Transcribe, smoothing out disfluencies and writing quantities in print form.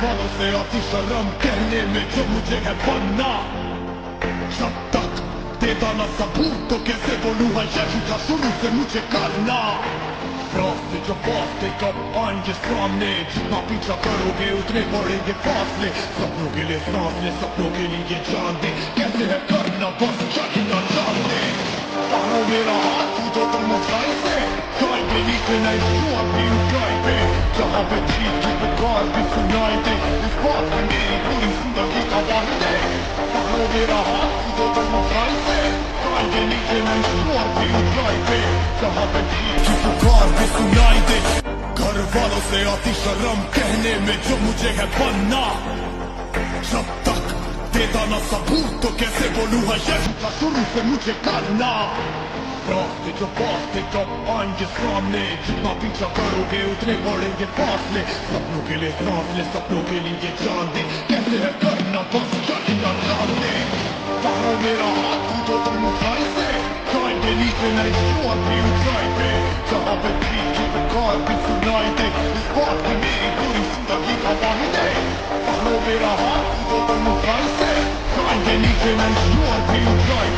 वालों से आती शर्म कहने में जो मुझे है बनना। जब तक देता ना सबूत तो कैसे बोलूँ है यही था शुरू से मुझे करना। रास्ते जो वास्ते कब आएंगे सामने, जितना पीछा करोगे उतने बढ़ेंगे फासले। सपनों के लिए सांस ले, सपनों के लिए जान दे, कैसे है करना बस यही ना जान दे। तारो मेरा हाथ कूदो तुम ऊंचाई से, गाय के नीचे नए शोर भी ऊंचाई पे, जहाँ पे चीज की पुकार भी सुनाई दे, इस बात में मेरी पूरी जिंदगी का वादे। तारो मेरा हाथ कूदो तुम ऊंचाई से, गाय के नीचे नए शोर भी ऊंचाई पे, जहाँ पे चीज की पुकार भी सुनाई दे। घर वालों से आती शर्म कहने में जो मुझे है बनना। जब तक देता ना सबूत तो कैसे बोलूँ है यही था शुरू से मुझे करना। रास्ते जो वास्ते कब आएंगे सामने, जितना पीछा करोगे उतने बढ़ेंगे फासले। सपनों के लिए सांस ले, सपनों के लिए जान दे, कैसे है करना बस यही ना जान दे। तारो मेरा हाथ कूदो तुम ऊंचाई से, गाय के नीचे नए शोर भी ऊंचाई पे, जहाँ पे चीज की पुकार भी सुनाई दे, इस बात की मेरी पूरी जिंदगी का वादे। तारो मेरा हाथ कूदो तुम ऊंचाई से, गाय के नीचे नए शोर भी ऊंचाई